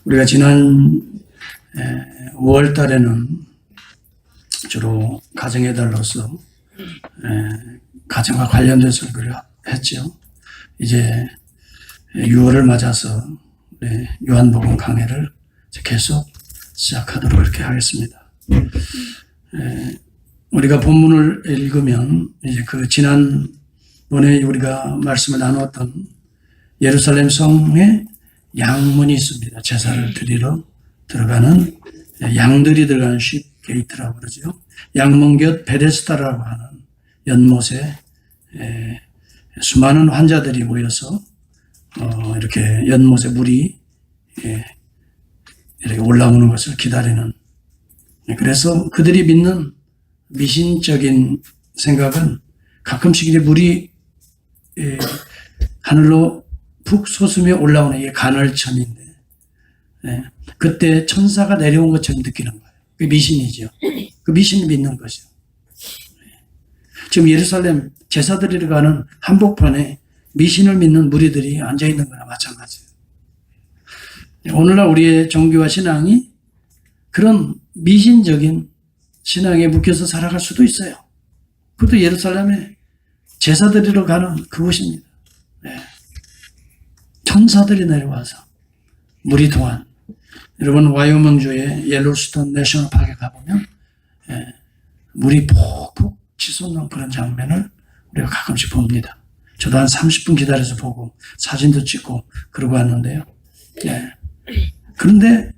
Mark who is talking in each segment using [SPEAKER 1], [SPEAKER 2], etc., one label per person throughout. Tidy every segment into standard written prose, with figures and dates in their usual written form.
[SPEAKER 1] 우리가 지난 5월 달에는 주로 가정의 달로서 가정과 관련된 설교를 했죠. 이제 6월을 맞아서 요한복음 강해를 계속 시작하도록 이렇게 하겠습니다. 우리가 본문을 읽으면 이제 그 지난번에 우리가 말씀을 나누었던 예루살렘 성에 양문이 있습니다. 제사를 드리러 들어가는 양들이 들어가는 쉽게이트라고 그러죠. 양문곁 베데스다라고 하는 연못에 수많은 환자들이 모여서 이렇게 연못에 물이 이렇게 올라오는 것을 기다리는, 그래서 그들이 믿는 미신적인 생각은 가끔씩 이제 물이 하늘로 푹 솟으며 올라오는 이게 간헐천인데, 그때 천사가 내려온 것처럼 느끼는 거예요. 그 미신이죠. 그 미신을 믿는 거죠. 지금 예루살렘 제사 드리러 가는 한복판에 미신을 믿는 무리들이 앉아있는 거나 마찬가지예요. 오늘날 우리의 종교와 신앙이 그런 미신적인 신앙에 묶여서 살아갈 수도 있어요. 그것도 예루살렘에 제사 드리러 가는 그곳입니다. 천사들이 내려와서 물이 동안, 여러분 와이오밍주의 옐로스톤 내셔널 파크에 가보면 물이 푹푹 치솟는 그런 장면을 우리가 가끔씩 봅니다. 저도 한 30분 기다려서 보고 사진도 찍고 그러고 왔는데요. 그런데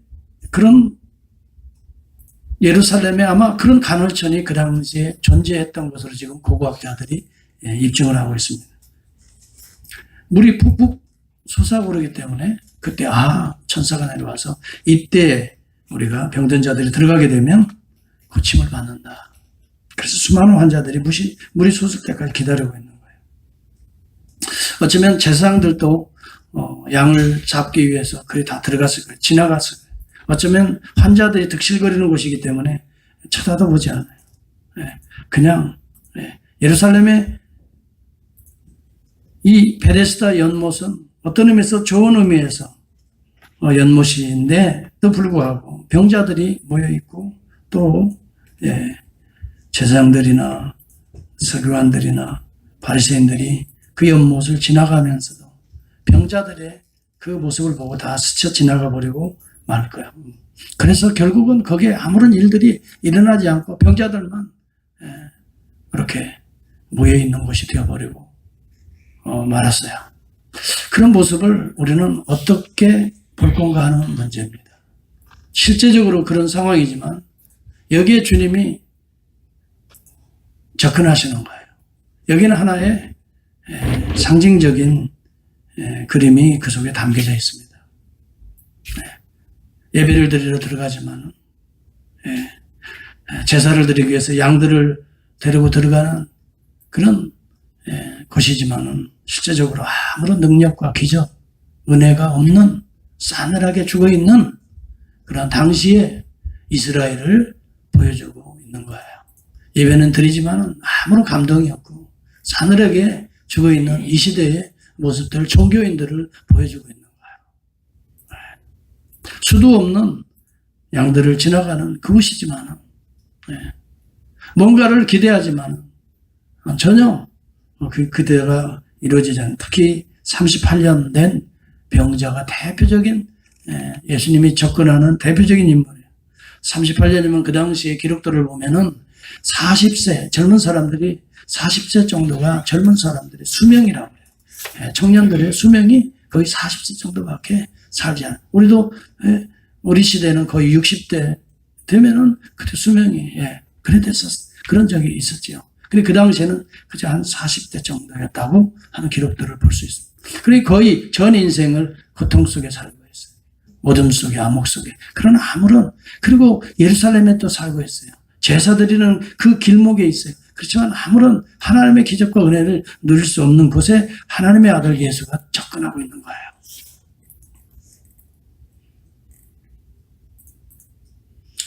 [SPEAKER 1] 그런 예루살렘에 아마 그런 간헐천이 그 당시에 존재했던 것으로 지금 고고학자들이 입증을 하고 있습니다. 물이 푹푹 솟아오르기 때문에 그때 천사가 내려와서 이때 우리가 병든 자들이 들어가게 되면 고침을 받는다. 그래서 수많은 환자들이 물이 솟을 때까지 기다리고 있는 거예요. 어쩌면 제사장들도 양을 잡기 위해서 거의 다 들어갔을 거예요. 지나갔을 거예요. 어쩌면 환자들이 득실거리는 곳이기 때문에 쳐다도 보지 않아요. 그냥 예루살렘의 이 베데스다 연못은 어떤 의미에서 좋은 의미에서 연못인데도 불구하고 병자들이 모여있고 또 제사장들이나 서기관들이나 바리새인들이 그 연못을 지나가면서도 병자들의 그 모습을 보고 다 스쳐 지나가 버리고 말 거야. 그래서 결국은 거기에 아무런 일들이 일어나지 않고 병자들만 그렇게 모여있는 곳이 되어버리고 말았어요. 그런 모습을 우리는 어떻게 볼 건가 하는 문제입니다. 실제적으로 그런 상황이지만 여기에 주님이 접근하시는 거예요. 여기는 하나의 상징적인 그림이 그 속에 담겨져 있습니다. 예배를 드리러 들어가지만 제사를 드리기 위해서 양들을 데리고 들어가는 그런 곳이지만은 실제적으로 아무런 능력과 기적, 은혜가 없는 싸늘하게 죽어있는 그런 당시의 이스라엘을 보여주고 있는 거예요. 예배는 드리지만은 아무런 감동이 없고 싸늘하게 죽어있는 이 시대의 모습들, 종교인들을 보여주고 있는 거예요. 수도 없는 양들을 지나가는 그곳이지만은 뭔가를 기대하지만 전혀 그대가 이루어지지 않는, 특히 38년 된 병자가 대표적인 예수님이 접근하는 대표적인 인물이에요. 38년이면 그 당시의 기록들을 보면은 40세 젊은 사람들이 40세 정도가 젊은 사람들의 수명이라고 해요. 청년들의 수명이 거의 40세 정도밖에 살지 않아요. 우리도 우리 시대는 거의 60대 되면은 그때 수명이 그런 적이 있었죠. 근데 그 당시에는 그저 한 40대 정도였다고 하는 기록들을 볼 수 있습니다. 그리고 거의 전 인생을 고통 속에 살고 있어요. 어둠 속에, 암흑 속에. 그러나 그리고 예루살렘에 또 살고 있어요. 제사 드리는 그 길목에 있어요. 그렇지만 아무런 하나님의 기적과 은혜를 누릴 수 없는 곳에 하나님의 아들 예수가 접근하고 있는 거예요.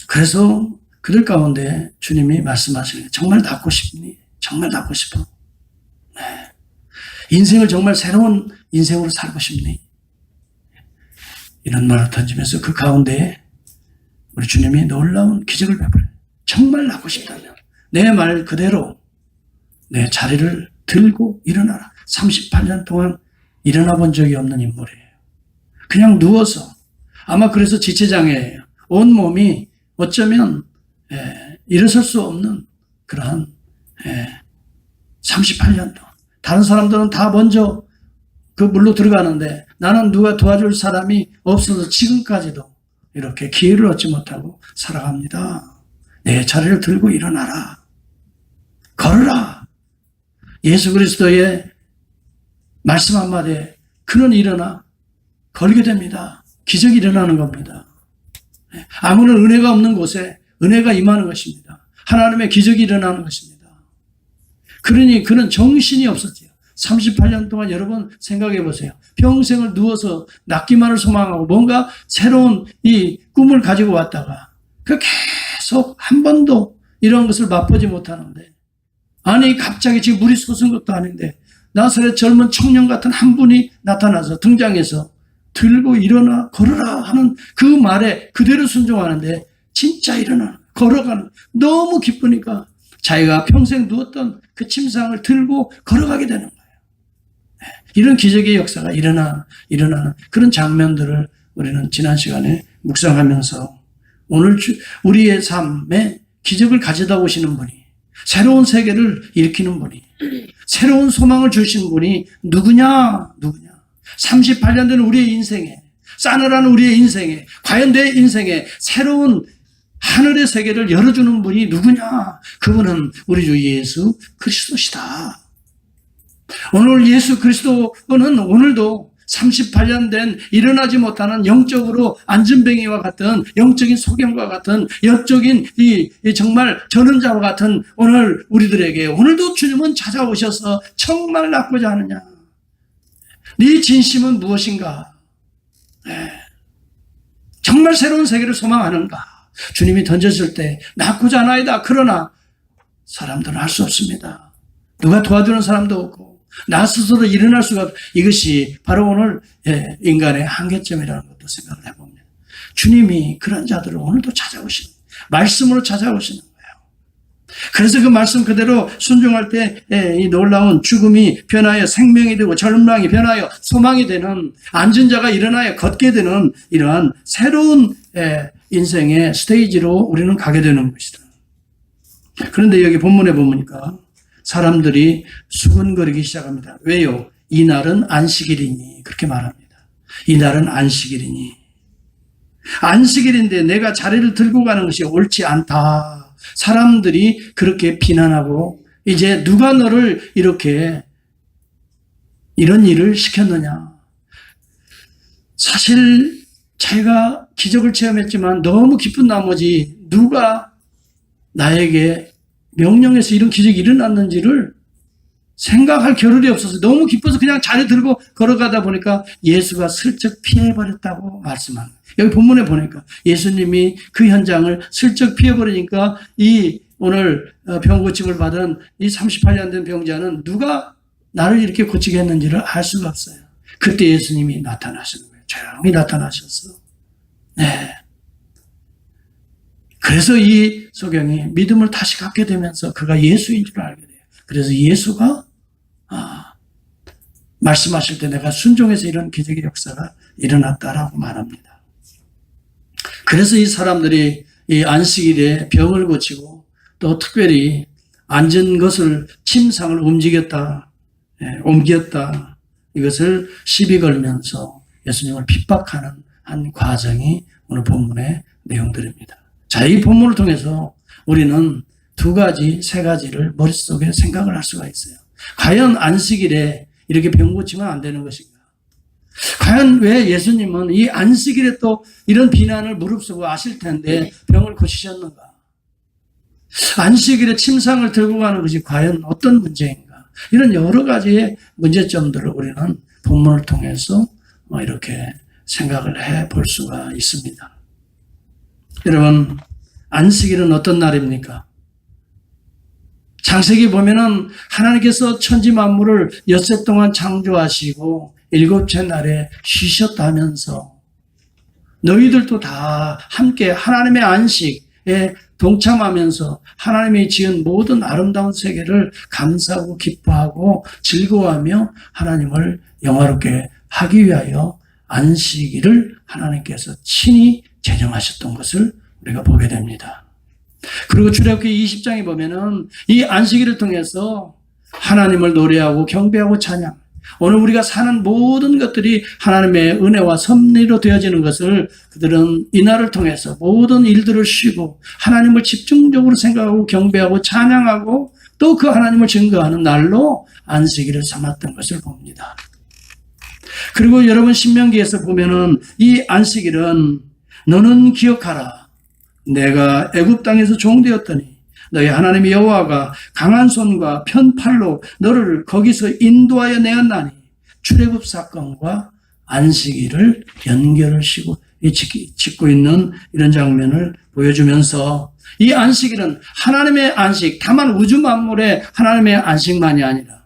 [SPEAKER 1] 그래서 그들 가운데 주님이 말씀하시는, 정말 낫고 싶니? 정말 낫고 싶어. 인생을 정말 새로운 인생으로 살고 싶니? 이런 말을 던지면서 그 가운데에 우리 주님이 놀라운 기적을 베풀어요. 정말 낫고 싶다면 내 말 그대로 내 자리를 들고 일어나라. 38년 동안 일어나 본 적이 없는 인물이에요. 그냥 누워서, 아마 그래서 지체장애예요. 온 몸이 어쩌면 일어설 수 없는 그러한 38년 동안. 다른 사람들은 다 먼저 그 물로 들어가는데 나는 누가 도와줄 사람이 없어서 지금까지도 이렇게 기회를 얻지 못하고 살아갑니다. 내 자리를 들고 일어나라. 걸어라. 예수 그리스도의 말씀 한마디에 그는 일어나 걸게 됩니다. 기적이 일어나는 겁니다. 아무런 은혜가 없는 곳에 은혜가 임하는 것입니다. 하나님의 기적이 일어나는 것입니다. 그러니 그는 정신이 없었지요. 38년 동안 여러분 생각해 보세요. 평생을 누워서 낫기만을 소망하고 뭔가 새로운 이 꿈을 가지고 왔다가 그 계속 한 번도 이런 것을 맛보지 못하는데, 아니 갑자기 지금 물이 솟은 것도 아닌데 나사렛 젊은 청년 같은 한 분이 나타나서 등장해서 들고 일어나 걸어라 하는 그 말에 그대로 순종하는데 진짜 일어나 걸어가는, 너무 기쁘니까 자기가 평생 누웠던 그 침상을 들고 걸어가게 되는 거예요. 이런 기적의 역사가 일어나는 그런 장면들을 우리는 지난 시간에 묵상하면서 오늘 우리의 삶에 기적을 가져다 오시는 분이, 새로운 세계를 일으키는 분이, 새로운 소망을 주신 분이 누구냐? 38년 된 우리의 인생에, 싸늘한 우리의 인생에, 과연 내 인생에 새로운 하늘의 세계를 열어주는 분이 누구냐? 그분은 우리 주 예수 그리스도시다. 오늘 예수 그리스도는 오늘도 38년 된 일어나지 못하는 영적으로 안전뱅이와 같은 영적인 소경과 같은 영적인 이 정말 전원자와 같은 오늘 우리들에게 오늘도 주님은 찾아오셔서 정말 낫고자 하느냐? 네 진심은 무엇인가? 정말 새로운 세계를 소망하는가? 주님이 던졌을 때 낫고자 하나이다. 그러나 사람들은 할 수 없습니다. 누가 도와주는 사람도 없고 나 스스로 일어날 수가 없고, 이것이 바로 오늘 인간의 한계점이라는 것도 생각을 해봅니다. 주님이 그런 자들을 오늘도 찾아오시는, 말씀으로 찾아오시는 거예요. 그래서 그 말씀 그대로 순종할 때 이 놀라운 죽음이 변하여 생명이 되고 절망이 변하여 소망이 되는, 앉은 자가 일어나여 걷게 되는 이러한 새로운 인생의 스테이지로 우리는 가게 되는 것이다. 그런데 여기 본문에 보니까 사람들이 수근거리기 시작합니다. 왜요? 이날은 안식일이니, 그렇게 말합니다. 이날은 안식일이니. 안식일인데 내가 자리를 들고 가는 것이 옳지 않다. 사람들이 그렇게 비난하고, 이제 누가 너를 이렇게 이런 일을 시켰느냐. 사실 자기가 기적을 체험했지만 너무 기쁜 나머지 누가 나에게 명령해서 이런 기적이 일어났는지를 생각할 겨를이 없어서 너무 기뻐서 그냥 자리 들고 걸어가다 보니까 예수가 슬쩍 피해버렸다고 말씀합니다. 여기 본문에 보니까 예수님이 그 현장을 슬쩍 피해버리니까 이 오늘 병 고침을 받은 이 38년 된 병자는 누가 나를 이렇게 고치게 했는지를 알 수가 없어요. 그때 예수님이 나타나시는 거예요. 조용히 나타나셨어. 네. 그래서 이 소경이 믿음을 다시 갖게 되면서 그가 예수인 줄 알게 돼요. 그래서 예수가 말씀하실 때 내가 순종해서 이런 기적의 역사가 일어났다라고 말합니다. 그래서 이 사람들이 이 안식일에 병을 고치고 또 특별히 앉은 것을 침상을 옮겼다, 이것을 시비 걸면서 예수님을 핍박하는 한 과정이 오늘 본문의 내용들입니다. 자, 이 본문을 통해서 우리는 두 가지, 세 가지를 머릿속에 생각을 할 수가 있어요. 과연 안식일에 이렇게 병 고치면 안 되는 것인가? 과연 왜 예수님은 이 안식일에 또 이런 비난을 무릅쓰고 아실 텐데 병을 고치셨는가? 안식일에 침상을 들고 가는 것이 과연 어떤 문제인가? 이런 여러 가지의 문제점들을 우리는 본문을 통해서 이렇게 생각을 해 볼 수가 있습니다. 여러분, 안식일은 어떤 날입니까? 창세기 보면은 하나님께서 천지 만물을 엿새 동안 창조하시고 일곱째 날에 쉬셨다면서 너희들도 다 함께 하나님의 안식에 동참하면서 하나님이 지은 모든 아름다운 세계를 감사하고 기뻐하고 즐거워하며 하나님을 영화롭게 하기 위하여 안식일을 하나님께서 친히 제정하셨던 것을 우리가 보게 됩니다. 그리고 출애굽기 20장에 보면은 이 안식일을 통해서 하나님을 노래하고 경배하고 찬양, 오늘 우리가 사는 모든 것들이 하나님의 은혜와 섭리로 되어지는 것을 그들은 이날을 통해서 모든 일들을 쉬고 하나님을 집중적으로 생각하고 경배하고 찬양하고 또 그 하나님을 증거하는 날로 안식일을 삼았던 것을 봅니다. 그리고 여러분 신명기에서 보면은 이 안식일은 너는 기억하라. 내가 애굽 땅에서 종되었더니 너희 하나님 여호와가 강한 손과 편팔로 너를 거기서 인도하여 내었나니 출애굽 사건과 안식일을 연결을 짓고 있는 이런 장면을 보여주면서 이 안식일은 하나님의 안식, 다만 우주 만물의 하나님의 안식만이 아니라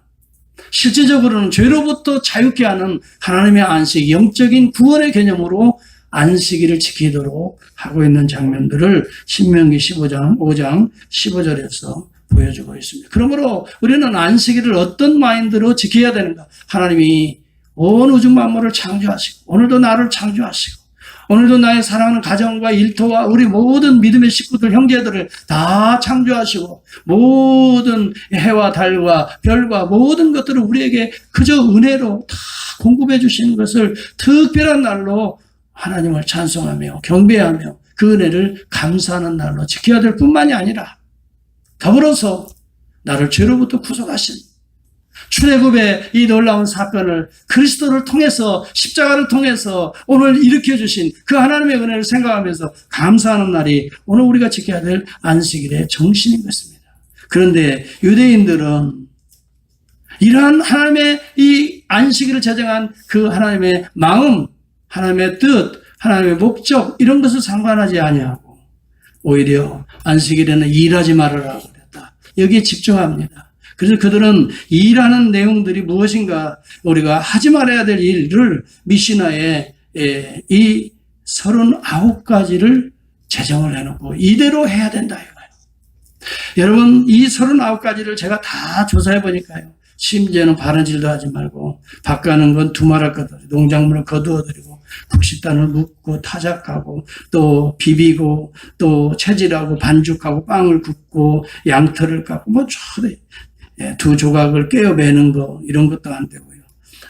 [SPEAKER 1] 실질적으로는 죄로부터 자유케 하는 하나님의 안식, 영적인 구원의 개념으로 안식일을 지키도록 하고 있는 장면들을 신명기 15장 5장 15절에서 보여주고 있습니다. 그러므로 우리는 안식일을 어떤 마인드로 지켜야 되는가? 하나님이 온 우주 만물을 창조하시고 오늘도 나를 창조하시고 오늘도 나의 사랑하는 가정과 일터와 우리 모든 믿음의 식구들, 형제들을 다 창조하시고 모든 해와 달과 별과 모든 것들을 우리에게 그저 은혜로 다 공급해 주시는 것을 특별한 날로 하나님을 찬송하며 경배하며 그 은혜를 감사하는 날로 지켜야 될 뿐만이 아니라 더불어서 나를 죄로부터 구속하신 출애굽의 이 놀라운 사건을 그리스도를 통해서 십자가를 통해서 오늘 일으켜주신 그 하나님의 은혜를 생각하면서 감사하는 날이 오늘 우리가 지켜야 될 안식일의 정신인 것입니다. 그런데 유대인들은 이러한 하나님의 이 안식일을 제정한 그 하나님의 마음, 하나님의 뜻, 하나님의 목적 이런 것을 상관하지 아니하고 오히려 안식일에는 일하지 말아라고 그랬다. 여기에 집중합니다. 그래서 그들은 일하는 내용들이 무엇인가 우리가 하지 말아야 될 일을 미시나에 이 39가지를 제정을 해놓고 이대로 해야 된다 이거예요. 여러분 이 39가지를 제가 다 조사해 보니까요. 심지어는 바느질도 하지 말고 밭 가는 건 두말할 것들, 농작물을 거두어드리고 국식단을 묻고 타작하고 또 비비고 또 채질하고 반죽하고 빵을 굽고 양털을 깎고 뭐 두 조각을 깨어 베는 거 이런 것도 안 되고요.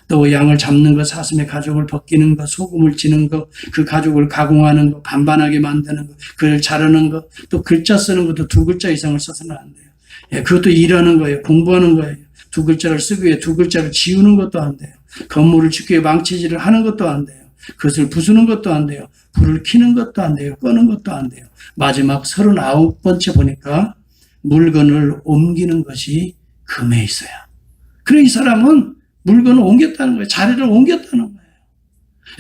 [SPEAKER 1] 또 양을 잡는 거, 사슴의 가죽을 벗기는 거, 소금을 지는 거, 그 가죽을 가공하는 거, 반반하게 만드는 거, 글 자르는 거, 또 글자 쓰는 것도 2글자 이상을 써서는 안 돼요. 그것도 일하는 거예요. 공부하는 거예요. 2글자를 쓰기 위해 2글자를 지우는 것도 안 돼요. 건물을 짓기 위해 망치질을 하는 것도 안 돼요. 그것을 부수는 것도 안 돼요. 불을 켜는 것도 안 돼요. 끄는 것도 안 돼요. 마지막 39번째 보니까 물건을 옮기는 것이 금에 있어요. 그래 이 사람은 물건을 옮겼다는 거예요. 자리를 옮겼다는 거예요.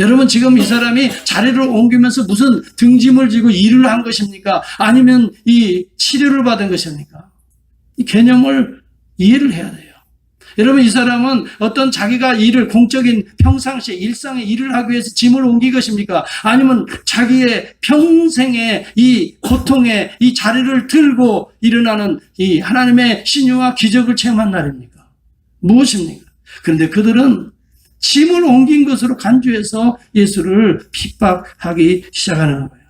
[SPEAKER 1] 여러분 지금 이 사람이 자리를 옮기면서 무슨 등짐을 지고 일을 한 것입니까? 아니면 이 치료를 받은 것입니까? 이 개념을 이해를 해야 돼요. 여러분 이 사람은 어떤 자기가 일을 공적인 평상시에 일상의 일을 하기 위해서 짐을 옮긴 것입니까? 아니면 자기의 평생의 이 고통의 이 자리를 들고 일어나는 이 하나님의 신유와 기적을 체험한 날입니까? 무엇입니까? 그런데 그들은 짐을 옮긴 것으로 간주해서 예수를 핍박하기 시작하는 거예요.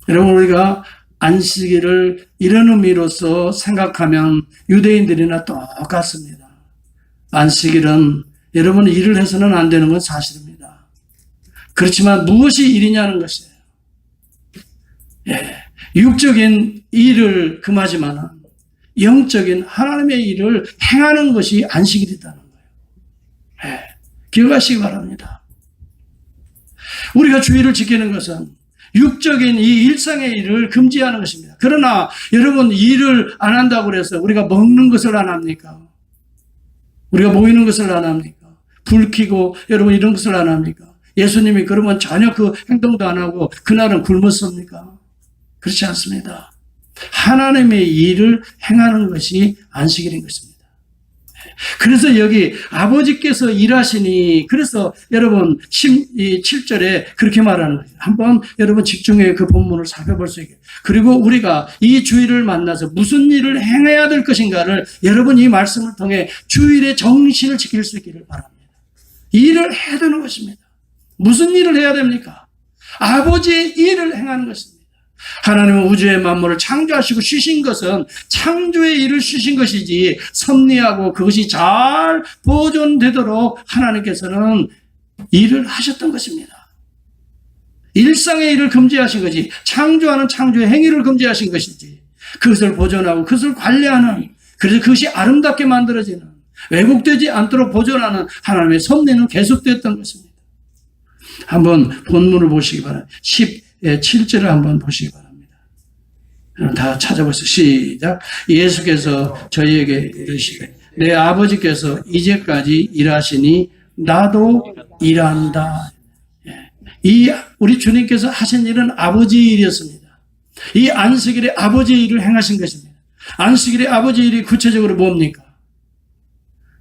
[SPEAKER 1] 여러분 우리가 안식일을 이런 의미로서 생각하면 유대인들이나 똑같습니다. 안식일은 여러분 일을 해서는 안 되는 건 사실입니다. 그렇지만 무엇이 일이냐는 것이에요. 육적인 일을 금하지만 영적인 하나님의 일을 행하는 것이 안식일이라는 거예요. 기억하시기 바랍니다. 우리가 주의를 지키는 것은 육적인 이 일상의 일을 금지하는 것입니다. 그러나 여러분 일을 안 한다고 해서 우리가 먹는 것을 안 합니까? 우리가 모이는 것을 안 합니까? 불 켜고 여러분 이런 것을 안 합니까? 예수님이 그러면 전혀 그 행동도 안 하고 그날은 굶었습니까? 그렇지 않습니다. 하나님의 일을 행하는 것이 안식일인 것입니다. 그래서 여기 아버지께서 일하시니, 그래서 여러분 7절에 그렇게 말하는 거예요. 한번 여러분 집중해 그 본문을 살펴볼 수 있게. 그리고 우리가 이 주일을 만나서 무슨 일을 행해야 될 것인가를 여러분 이 말씀을 통해 주일의 정신을 지킬 수 있기를 바랍니다. 일을 해야 되는 것입니다. 무슨 일을 해야 됩니까? 아버지의 일을 행하는 것입니다. 하나님은 우주의 만물을 창조하시고 쉬신 것은 창조의 일을 쉬신 것이지, 섭리하고 그것이 잘 보존되도록 하나님께서는 일을 하셨던 것입니다. 일상의 일을 금지하신 것이, 창조하는 창조의 행위를 금지하신 것이지, 그것을 보존하고 그것을 관리하는, 그래서 그것이 아름답게 만들어지는, 왜곡되지 않도록 보존하는 하나님의 섭리는 계속되었던 것입니다. 한번 본문을 보시기 바랍니다. 17절을 한번 보시기 바랍니다. 다 찾아보세요. 시작. 예수께서 저희에게 이르시되 내 아버지께서 이제까지 일하시니 나도 일한다. 이 우리 주님께서 하신 일은 아버지의 일이었습니다. 이 안식일에 아버지의 일을 행하신 것입니다. 안식일에 아버지의 일이 구체적으로 뭡니까?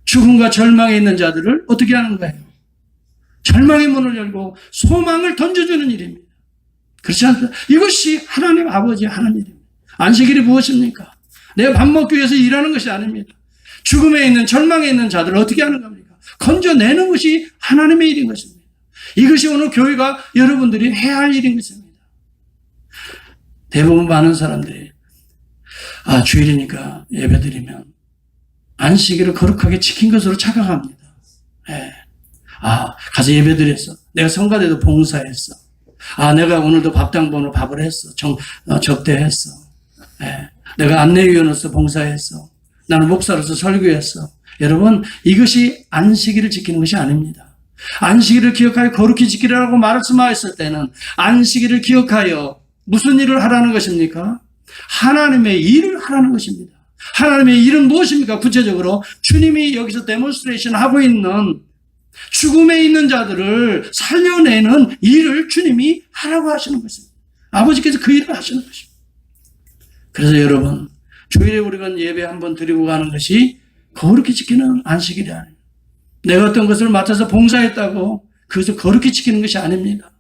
[SPEAKER 1] 죽음과 절망에 있는 자들을 어떻게 하는 거예요? 절망의 문을 열고 소망을 던져주는 일입니다. 그렇지 않습니까? 이것이 하나님 아버지의 하는 일입니다. 안식일이 무엇입니까? 내가 밥 먹기 위해서 일하는 것이 아닙니다. 죽음에 있는, 절망에 있는 자들을 어떻게 하는 겁니까? 건져내는 것이 하나님의 일인 것입니다. 이것이 오늘 교회가 여러분들이 해야 할 일인 것입니다. 대부분 많은 사람들이 주일이니까 예배드리면 안식일을 거룩하게 지킨 것으로 착각합니다. 가서 예배드렸어. 내가 성가대도 봉사했어. 내가 오늘도 밥당번호 밥을 했어. 접대했어. 내가 안내위원으로서 봉사했어. 나는 목사로서 설교했어. 여러분, 이것이 안식일을 지키는 것이 아닙니다. 안식일을 기억하여 거룩히 지키라고 말씀하셨을 때는 안식일을 기억하여 무슨 일을 하라는 것입니까? 하나님의 일을 하라는 것입니다. 하나님의 일은 무엇입니까? 구체적으로 주님이 여기서 데몬스트레이션 하고 있는 죽음에 있는 자들을 살려내는 일을 주님이 하라고 하시는 것입니다. 아버지께서 그 일을 하시는 것입니다. 그래서 여러분, 주일에 우리가 예배 한번 드리고 가는 것이 거룩히 지키는 안식일이 아닙니다. 내가 어떤 것을 맡아서 봉사했다고 그것을 거룩히 지키는 것이 아닙니다.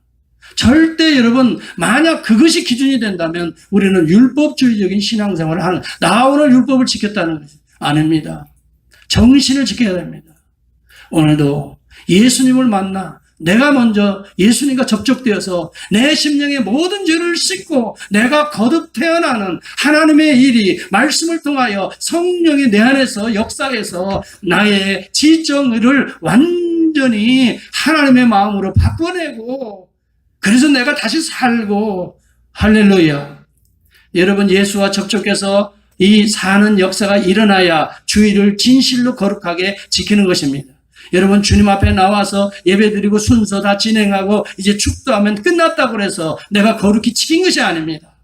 [SPEAKER 1] 절대 여러분, 만약 그것이 기준이 된다면 우리는 율법주의적인 신앙생활을 하는, 나 오늘 율법을 지켰다는 것이 아닙니다. 정신을 지켜야 됩니다. 오늘도 예수님을 만나 내가 먼저 예수님과 접촉되어서 내 심령의 모든 죄를 씻고 내가 거듭 태어나는 하나님의 일이 말씀을 통하여 성령이 내 안에서 역사해서 나의 지정을 완전히 하나님의 마음으로 바꿔내고, 그래서 내가 다시 살고, 할렐루야. 여러분, 예수와 접촉해서 이 사는 역사가 일어나야 주일을 진실로 거룩하게 지키는 것입니다. 여러분, 주님 앞에 나와서 예배드리고 순서 다 진행하고 이제 축도하면 끝났다고 해서 내가 거룩히 지킨 것이 아닙니다.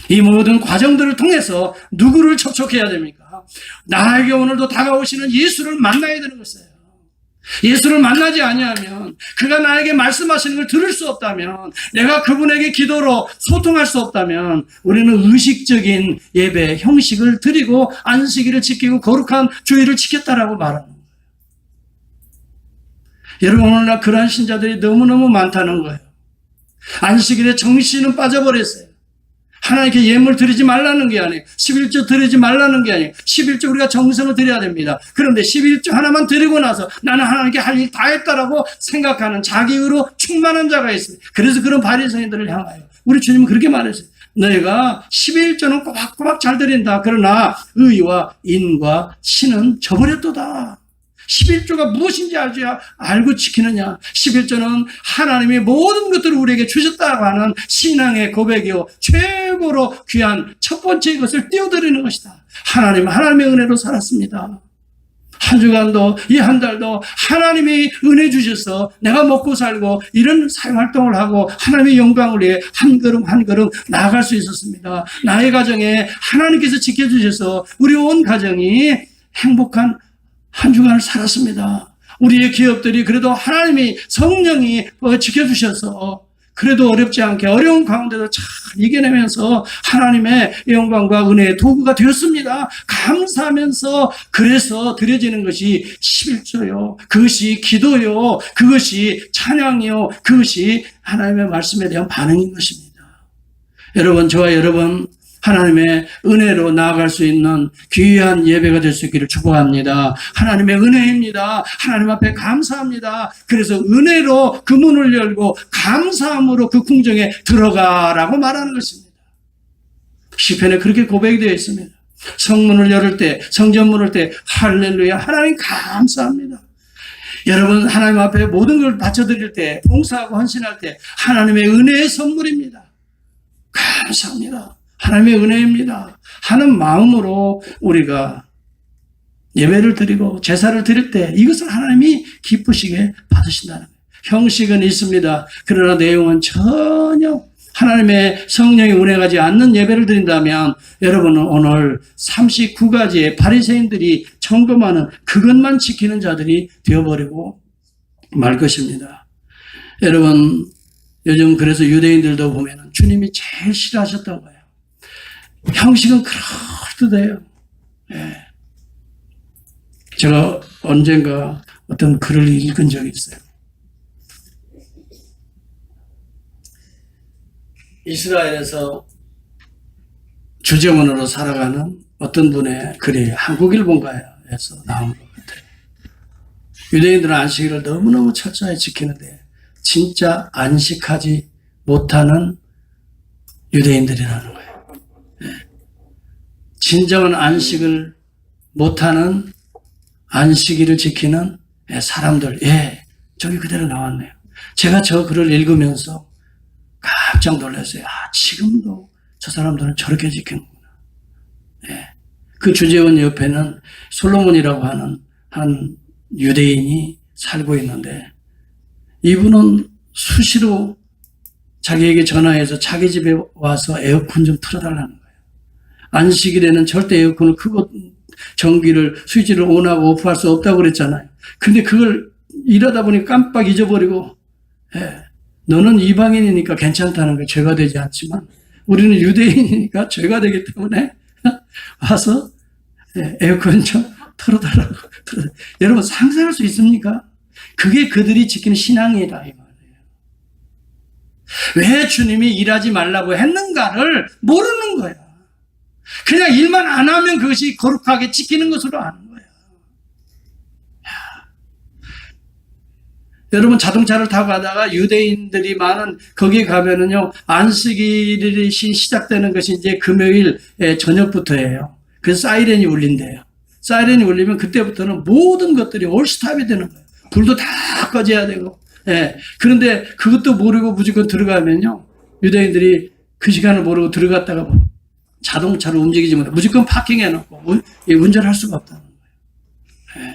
[SPEAKER 1] 이 모든 과정들을 통해서 누구를 접촉해야 됩니까? 나에게 오늘도 다가오시는 예수를 만나야 되는 것이에요. 예수를 만나지 아니하면, 그가 나에게 말씀하시는 걸 들을 수 없다면, 내가 그분에게 기도로 소통할 수 없다면 우리는 의식적인 예배 형식을 드리고 안식일을 지키고 거룩한 주일을 지켰다라고 말하는 거예요. 여러분, 오늘날 그러한 신자들이 너무너무 많다는 거예요. 안식일에 정신은 빠져버렸어요. 하나님께 예물 드리지 말라는 게 아니에요. 11조 드리지 말라는 게 아니에요. 11조 우리가 정성을 드려야 됩니다. 그런데 11조 하나만 드리고 나서 나는 하나님께 할 일 다 했다라고 생각하는 자기의로 충만한 자가 있어요. 그래서 그런 바리새인들을 향하여 우리 주님은 그렇게 말했어요. 너희가 11조는 꼬박꼬박 잘 드린다. 그러나 의와 인과 신은 저버렸도다. 11조가 무엇인지 알고 지키느냐? 11조는 하나님이 모든 것들을 우리에게 주셨다고 하는 신앙의 고백이요, 최고로 귀한 첫 번째 것을 띄워드리는 것이다. 하나님의 은혜로 살았습니다. 한 주간도, 이 한 달도 하나님이 은혜 주셔서 내가 먹고 살고 이런 사회활동을 하고 하나님의 영광을 위해 한 걸음 한 걸음 나아갈 수 있었습니다. 나의 가정에 하나님께서 지켜주셔서 우리 온 가정이 행복한 한 주간을 살았습니다. 우리의 기업들이 그래도 하나님이, 성령이 지켜주셔서 그래도 어렵지 않게 어려운 가운데도 잘 이겨내면서 하나님의 영광과 은혜의 도구가 되었습니다. 감사하면서 그래서 드려지는 것이 11조요. 그것이 기도요. 그것이 찬양이요. 그것이 하나님의 말씀에 대한 반응인 것입니다. 여러분, 저와 여러분 하나님의 은혜로 나아갈 수 있는 귀한 예배가 될 수 있기를 축복합니다. 하나님의 은혜입니다. 하나님 앞에 감사합니다. 그래서 은혜로 그 문을 열고 감사함으로 그 궁정에 들어가라고 말하는 것입니다. 시편에 그렇게 고백이 되어 있습니다. 성문을 열을 때, 성전문을 때 할렐루야, 하나님 감사합니다. 여러분, 하나님 앞에 모든 걸 바쳐드릴 때, 봉사하고 헌신할 때 하나님의 은혜의 선물입니다. 감사합니다. 하나님의 은혜입니다. 하는 마음으로 우리가 예배를 드리고 제사를 드릴 때 이것을 하나님이 기쁘시게 받으신다는 거예요. 형식은 있습니다. 그러나 내용은 전혀 하나님의 성령이 운행하지 않는 예배를 드린다면 여러분은 오늘 39가지의 바리새인들이 점검하는 그것만 지키는 자들이 되어버리고 말 것입니다. 여러분, 요즘 그래서 유대인들도 보면 주님이 제일 싫어하셨던 거예요. 형식은 그럴듯해요. 예. 제가 언젠가 어떤 글을 읽은 적이 있어요. 이스라엘에서 주재원으로 살아가는 어떤 분의 글이 한국일본가에서 나온 것 같아요. 유대인들은 안식일을 너무너무 철저히 지키는데 진짜 안식하지 못하는 유대인들이라는 거예요. 진정한 안식을 못하는 안식일을 지키는 사람들, 저기 그대로 나왔네요. 제가 저 글을 읽으면서 깜짝 놀랐어요. 지금도 저 사람들은 저렇게 지키는구나. 그 주재원 옆에는 솔로몬이라고 하는 한 유대인이 살고 있는데 이분은 수시로 자기에게 전화해서 자기 집에 와서 에어컨 좀 틀어달라는 거예요. 안식일에는 절대 에어컨을 끄고 전기를 스위치를 온하고 오프할 수 없다고 그랬잖아요. 근데 그걸 일하다 보니 깜빡 잊어버리고 너는 이방인이니까 괜찮다는 게 죄가 되지 않지만 우리는 유대인이니까 죄가 되기 때문에 와서 에어컨 좀 틀어달라고. 여러분 상상할 수 있습니까? 그게 그들이 지키는 신앙이다 이 말이에요. 왜 주님이 일하지 말라고 했는가를 모르는 거야. 그냥 일만 안 하면 그것이 거룩하게 지키는 것으로 아는 거야. 여러분 자동차를 타고 가다가 유대인들이 많은 거기에 가면은요 안식일이 시작되는 것이 이제 금요일 저녁부터예요. 그래서 사이렌이 울린대요. 사이렌이 울리면 그때부터는 모든 것들이 올스탑이 되는 거예요. 불도 다 꺼져야 되고. 그런데 그것도 모르고 무조건 들어가면요 유대인들이 그 시간을 모르고 들어갔다가 자동차를 움직이지 못해 무조건 파킹해 놓고 운전할 수가 없다는 거예요.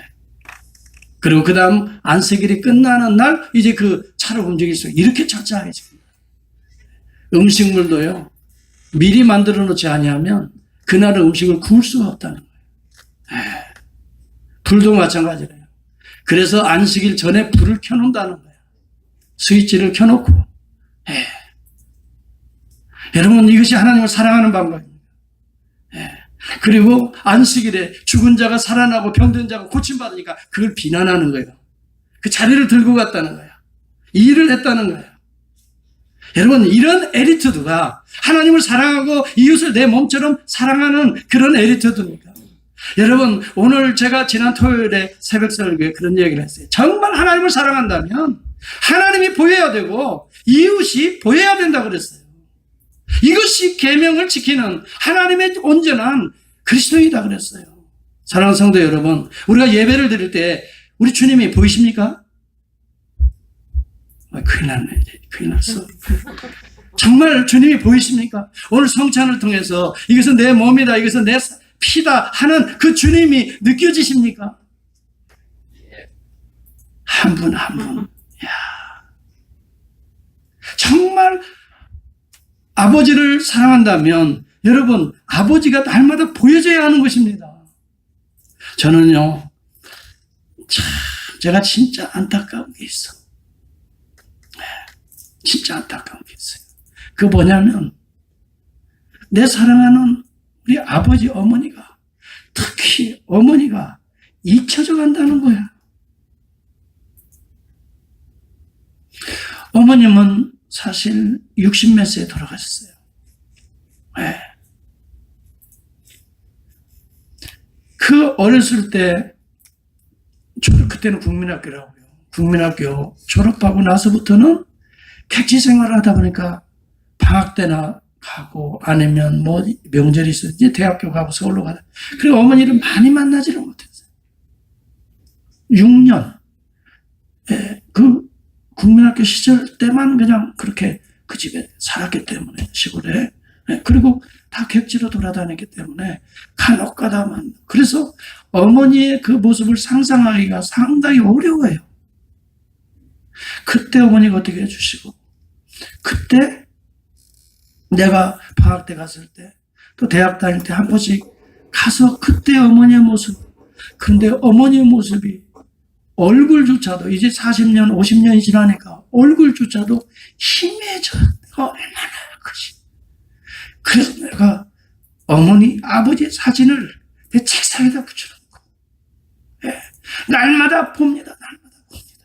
[SPEAKER 1] 그리고 그 다음 안식일이 끝나는 날 이제 그 차를 움직일 수 이렇게 철저하게 지킵니다. 음식물도요 미리 만들어 놓지 아니하면 그날은 음식을 구울 수가 없다는 거예요. 불도 마찬가지래요. 그래서 안식일 전에 불을 켜놓는다는 거예요. 스위치를 켜놓고. 여러분 이것이 하나님을 사랑하는 방법입니다. 그리고 안식일에 죽은 자가 살아나고 병든 자가 고침받으니까 그걸 비난하는 거예요. 그 자리를 들고 갔다는 거예요. 일을 했다는 거예요. 여러분 이런 에리투드가 하나님을 사랑하고 이웃을 내 몸처럼 사랑하는 그런 에리투드입니까? 여러분 오늘 제가 지난 토요일에 새벽 설교에 그런 얘기를 했어요. 정말 하나님을 사랑한다면 하나님이 보여야 되고 이웃이 보여야 된다고 그랬어요. 이것이 계명을 지키는 하나님의 온전한 그리스도이다 그랬어요. 사랑하는 성도 여러분, 우리가 예배를 드릴 때 우리 주님이 보이십니까? 큰일 났네. 큰일 났어. 정말 주님이 보이십니까? 오늘 성찬을 통해서 이것은 내 몸이다, 이것은 내 피다 하는 그 주님이 느껴지십니까? 한 분 한 분. 정말 아버지를 사랑한다면 여러분 아버지가 날마다 보여져야 하는 것입니다. 저는요 제가 진짜 안타까운 게 있어. 진짜 안타까운 게 있어요. 그 뭐냐면 내 사랑하는 우리 아버지 어머니가 특히 어머니가 잊혀져 간다는 거야. 어머님은 사실 60몇 세에 돌아가셨어요. 네. 그 어렸을 때 그때는 국민학교라고요. 국민학교 졸업하고 나서부터는 객지 생활을 하다 보니까 방학 때나 가고 아니면 뭐 명절이 있어요. 이제 대학교 가고 서울로 가다. 그리고 어머니를 많이 만나지를 못했어요. 6년. 예, 그 국민학교 시절 때만 그냥 그렇게 그 집에 살았기 때문에 시골에. 예, 그리고 다 객지로 돌아다녔기 때문에 간혹 가다만. 그래서 어머니의 그 모습을 상상하기가 상당히 어려워요. 그때 어머니가 어떻게 해주시고 그때 내가 방학 때 갔을 때 또 대학 다닐 때 한 번씩 가서 그때 어머니의 모습, 근데 어머니의 모습이 얼굴조차도 이제 40년 50년이 지나니까 얼굴조차도 희미해져. 얼마나 그지. 그래서 내가 어머니 아버지의 사진을 내 책상에다 붙여놓고 예, 날마다 봅니다. 날마다 봅니다.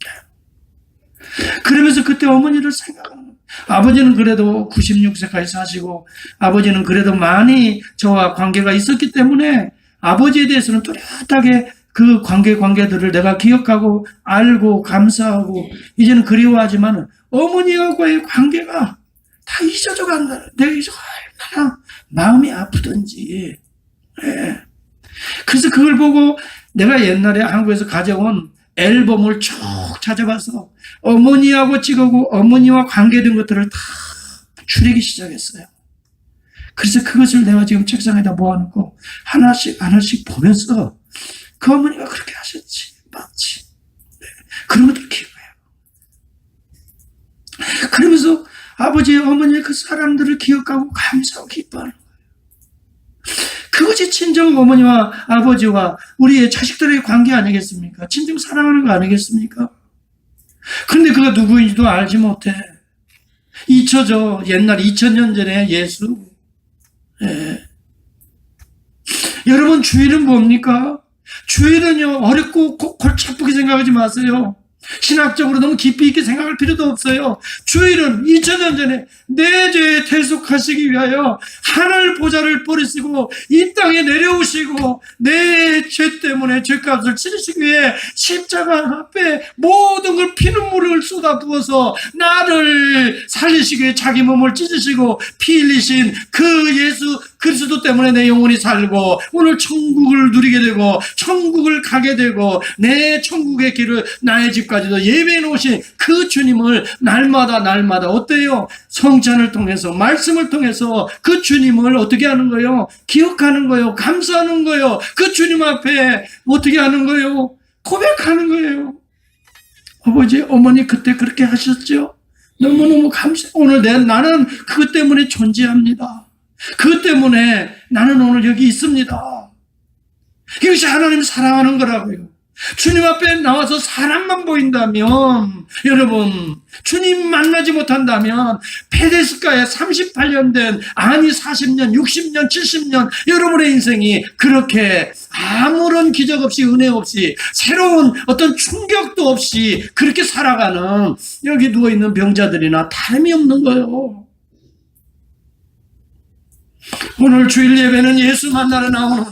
[SPEAKER 1] 예. 그러면서 그때 어머니를 생각하는 거예요. 아버지는 그래도 96세까지 사시고 아버지는 그래도 많이 저와 관계가 있었기 때문에 아버지에 대해서는 뚜렷하게 그 관계들을 내가 기억하고 알고 감사하고 이제는 그리워하지만 어머니하고의 관계가 다 잊어져 간다. 내가 이제 얼마나 마음이 아프던지. 예. 그래서 그걸 보고 내가 옛날에 한국에서 가져온 앨범을 쭉 찾아봐서 어머니하고 찍어고 어머니와 관계된 것들을 다 추리기 시작했어요. 그래서 그것을 내가 지금 책상에다 모아놓고 하나씩 보면서 그 어머니가 그렇게 하셨지. 맞지. 네. 그런 것들 기억해요. 그러면서 아버지의 어머니의 그 사람들을 기억하고 감사하고 기뻐하는 거예요. 그것이 친정 어머니와 아버지와 우리의 자식들의 관계 아니겠습니까? 진정 사랑하는 거 아니겠습니까? 그런데 그가 누구인지도 알지 못해. 잊혀져. 옛날 2000년 전에 예수. 예. 여러분 주일은 뭡니까? 주일은요 어렵고 골치 아프게 생각하지 마세요. 신학적으로 너무 깊이 있게 생각할 필요도 없어요. 주일은 2000년 전에 내 죄에 대속하시기 위하여 하늘 보좌를 버리시고 이 땅에 내려오시고 내 죄 때문에 죄값을 치르시기 위해 십자가 앞에 모든 걸 피눈물을 쏟아부어서 나를 살리시기 위해 자기 몸을 찢으시고 피 흘리신 그 예수 그리스도 때문에 내 영혼이 살고 오늘 천국을 누리게 되고 천국을 가게 되고 내 천국의 길을 나의 집까지도 예배해 놓으신 그 주님을 날마다 어때요? 성찬을 통해서 말씀을 통해서 그 주님을 어떻게 하는 거예요? 기억하는 거예요. 감사하는 거예요. 그 주님 앞에 어떻게 하는 거예요? 고백하는 거예요. 아버지 어머니 그때 그렇게 하셨죠? 너무너무 감사해요. 오늘 나는 그것 때문에 존재합니다. 그것 때문에 나는 오늘 여기 있습니다. 이것이 하나님 사랑하는 거라고요. 주님 앞에 나와서 사람만 보인다면 여러분 주님 만나지 못한다면 페데스가에 38년 된 아니 40년 60년 70년 여러분의 인생이 그렇게 아무런 기적 없이 은혜 없이 새로운 어떤 충격도 없이 그렇게 살아가는 여기 누워있는 병자들이나 다름이 없는 거예요. 오늘 주일 예배는 예수 만나러 나오는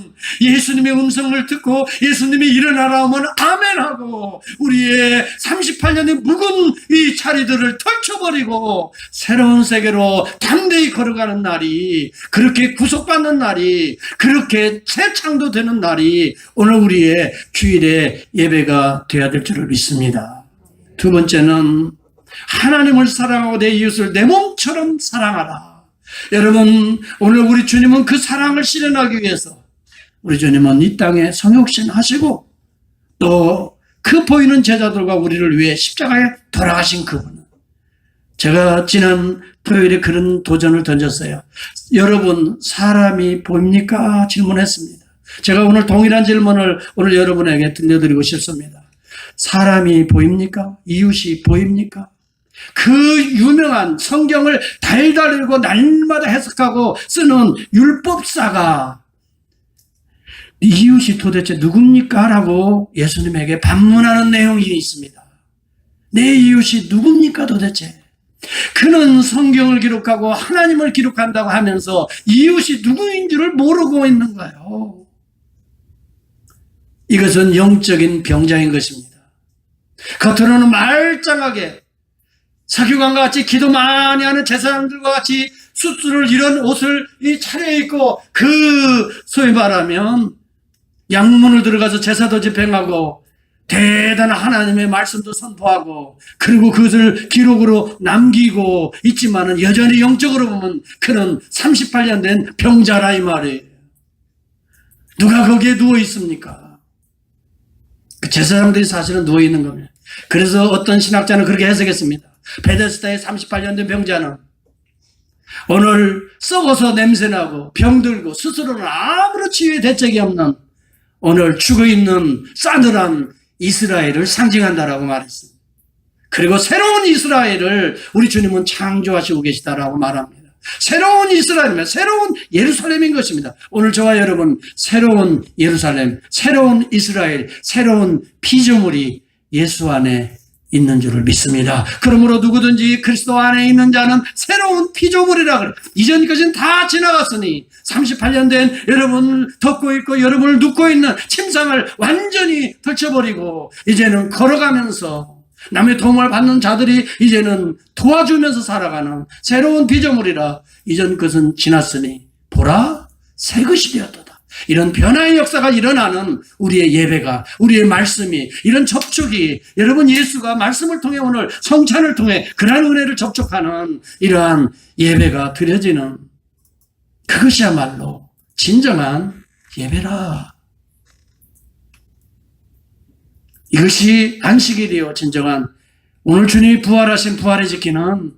[SPEAKER 1] 예수님의 음성을 듣고 예수님이 일어나라 하면 아멘하고 우리의 38년의 묵은 이 자리들을 털쳐버리고 새로운 세계로 담대히 걸어가는 날이 그렇게 구속받는 날이 그렇게 재창조되는 날이 오늘 우리의 주일의 예배가 되어야 될 줄을 믿습니다. 두 번째는 하나님을 사랑하고 내 이웃을 내 몸처럼 사랑하라. 여러분 오늘 우리 주님은 그 사랑을 실현하기 위해서 우리 주님은 이 땅에 성육신 하시고 또 그 보이는 제자들과 우리를 위해 십자가에 돌아가신 그분은 제가 지난 토요일에 그런 도전을 던졌어요. 여러분 사람이 보입니까? 질문했습니다. 제가 오늘 동일한 질문을 오늘 여러분에게 들려드리고 싶습니다. 사람이 보입니까? 이웃이 보입니까? 그 유명한 성경을 달달 읽고 날마다 해석하고 쓰는 율법사가 이웃이 도대체 누굽니까? 라고 예수님에게 반문하는 내용이 있습니다. 내 이웃이 누굽니까 도대체? 그는 성경을 기록하고 하나님을 기록한다고 하면서 이웃이 누구인 줄을 모르고 있는 거예요. 이것은 영적인 병자인 것입니다. 겉으로는 말짱하게 사교관과 같이 기도 많이 하는 제사장들과 같이 숫수를 이런 옷을 차려입고 소위 말하면 양문을 들어가서 제사도 집행하고 대단한 하나님의 말씀도 선포하고 그리고 그것을 기록으로 남기고 있지만은 여전히 영적으로 보면 그는 38년 된 병자라 이 말이에요. 누가 거기에 누워 있습니까? 그 제사장들이 사실은 누워 있는 겁니다. 그래서 어떤 신학자는 그렇게 해석했습니다. 베데스다의 38년 된 병자는 오늘 썩어서 냄새나고 병들고 스스로는 아무런 치유의 대책이 없는 오늘 죽어있는 싸늘한 이스라엘을 상징한다라고 말했습니다. 그리고 새로운 이스라엘을 우리 주님은 창조하시고 계시다라고 말합니다. 새로운 이스라엘이면 새로운 예루살렘인 것입니다. 오늘 저와 여러분 새로운 예루살렘, 새로운 이스라엘, 새로운 피조물이 예수 안에 있는 줄을 믿습니다. 그러므로 누구든지 그리스도 안에 있는 자는 새로운 피조물이라 그래요. 이전 것은 다 지나갔으니 38년 된 여러분을 덮고 있고 여러분을 눕고 있는 침상을 완전히 펼쳐버리고 이제는 걸어가면서 남의 도움을 받는 자들이 이제는 도와주면서 살아가는 새로운 피조물이라 이전 것은 지났으니 보라 새 것이 되었도다. 이런 변화의 역사가 일어나는 우리의 예배가, 우리의 말씀이, 이런 접촉이 여러분 예수가 말씀을 통해 오늘 성찬을 통해 그러한 은혜를 접촉하는 이러한 예배가 드려지는 그것이야말로 진정한 예배라. 이것이 안식일이요 진정한 오늘 주님이 부활하신 부활을 지키는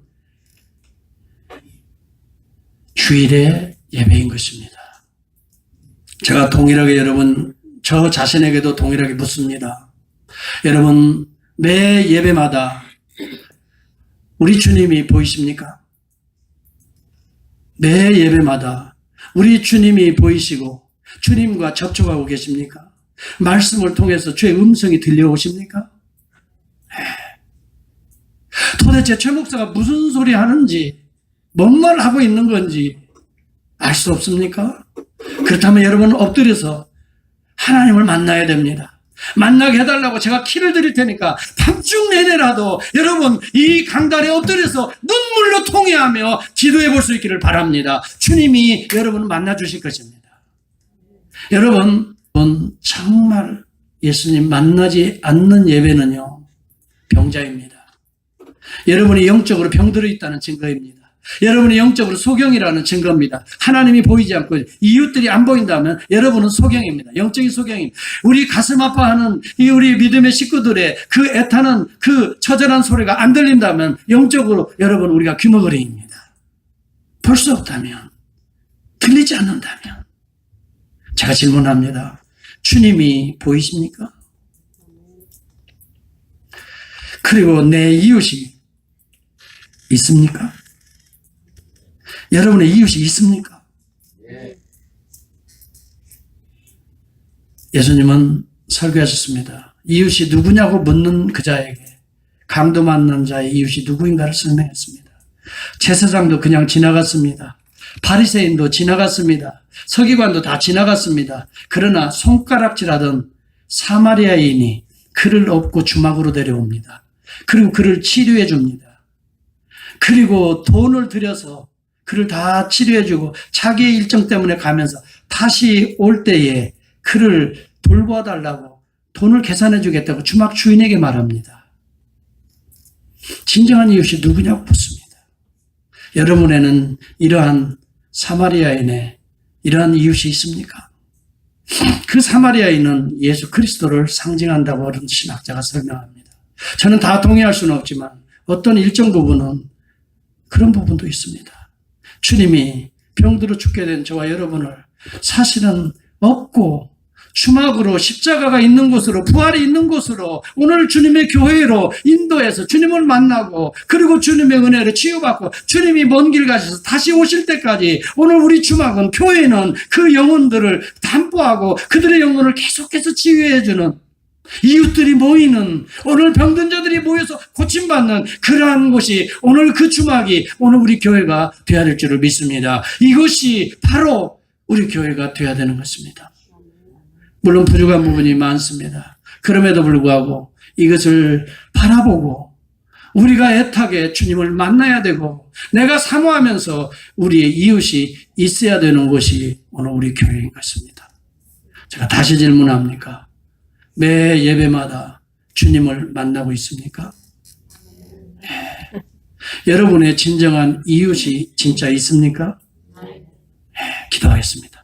[SPEAKER 1] 주일의 예배인 것입니다. 제가 동일하게 여러분 저 자신에게도 동일하게 묻습니다. 여러분 매 예배마다 우리 주님이 보이십니까? 매 예배마다 우리 주님이 보이시고 주님과 접촉하고 계십니까? 말씀을 통해서 주의 음성이 들려오십니까? 도대체 최 목사가 무슨 소리 하는지 뭔 말 하고 있는 건지 알 수 없습니까? 그렇다면 여러분은 엎드려서 하나님을 만나야 됩니다. 만나게 해달라고 제가 키를 드릴 테니까 밤중 내내라도 여러분 이 강단에 엎드려서 눈물로 통회하며 기도해 볼 수 있기를 바랍니다. 주님이 여러분을 만나 주실 것입니다. 여러분 정말 예수님 만나지 않는 예배는요 병자입니다. 여러분이 영적으로 병들어 있다는 증거입니다. 여러분이 영적으로 소경이라는 증거입니다. 하나님이 보이지 않고 이웃들이 안 보인다면 여러분은 소경입니다. 영적인 소경입니다. 우리 가슴 아파하는 이 우리 믿음의 식구들의 그 애타는 그 처절한 소리가 안 들린다면 영적으로 여러분 우리가 귀머거리입니다. 볼 수 없다면, 들리지 않는다면 제가 질문합니다. 주님이 보이십니까? 그리고 내 이웃이 있습니까? 여러분의 이웃이 있습니까? 예수님은 설교하셨습니다. 이웃이 누구냐고 묻는 그자에게 강도 맞는 자의 이웃이 누구인가를 설명했습니다. 제사장도 그냥 지나갔습니다. 바리새인도 지나갔습니다. 서기관도 다 지나갔습니다. 그러나 손가락질하던 사마리아인이 그를 업고 주막으로 데려옵니다. 그리고 그를 치료해 줍니다. 그리고 돈을 들여서 그를 다 치료해주고 자기의 일정 때문에 가면서 다시 올 때에 그를 돌봐달라고 돈을 계산해주겠다고 주막 주인에게 말합니다. 진정한 이웃이 누구냐고 묻습니다. 여러분에는 이러한 사마리아인의 이러한 이웃이 있습니까? 그 사마리아인은 예수 그리스도를 상징한다고 어떤 신학자가 설명합니다. 저는 다 동의할 수는 없지만 어떤 일정 부분은 그런 부분도 있습니다. 주님이 병들어 죽게 된 저와 여러분을 사실은 업고 수막으로 십자가가 있는 곳으로 부활이 있는 곳으로 오늘 주님의 교회로 인도해서 주님을 만나고 그리고 주님의 은혜를 치유받고 주님이 먼 길 가셔서 다시 오실 때까지 오늘 우리 주막은 교회는 그 영혼들을 담보하고 그들의 영혼을 계속해서 치유해주는 이웃들이 모이는 오늘 병든 자들이 모여서 고침받는 그러한 곳이 오늘 그 주막이 오늘 우리 교회가 되어야 될 줄을 믿습니다. 이것이 바로 우리 교회가 되어야 되는 것입니다. 물론 부족한 부분이 많습니다. 그럼에도 불구하고 이것을 바라보고 우리가 애타게 주님을 만나야 되고 내가 사모하면서 우리의 이웃이 있어야 되는 곳이 오늘 우리 교회인 것입니다. 제가 다시 질문합니까? 매 예배마다 주님을 만나고 있습니까? 네. 여러분의 진정한 이웃이 진짜 있습니까? 네. 기도하겠습니다.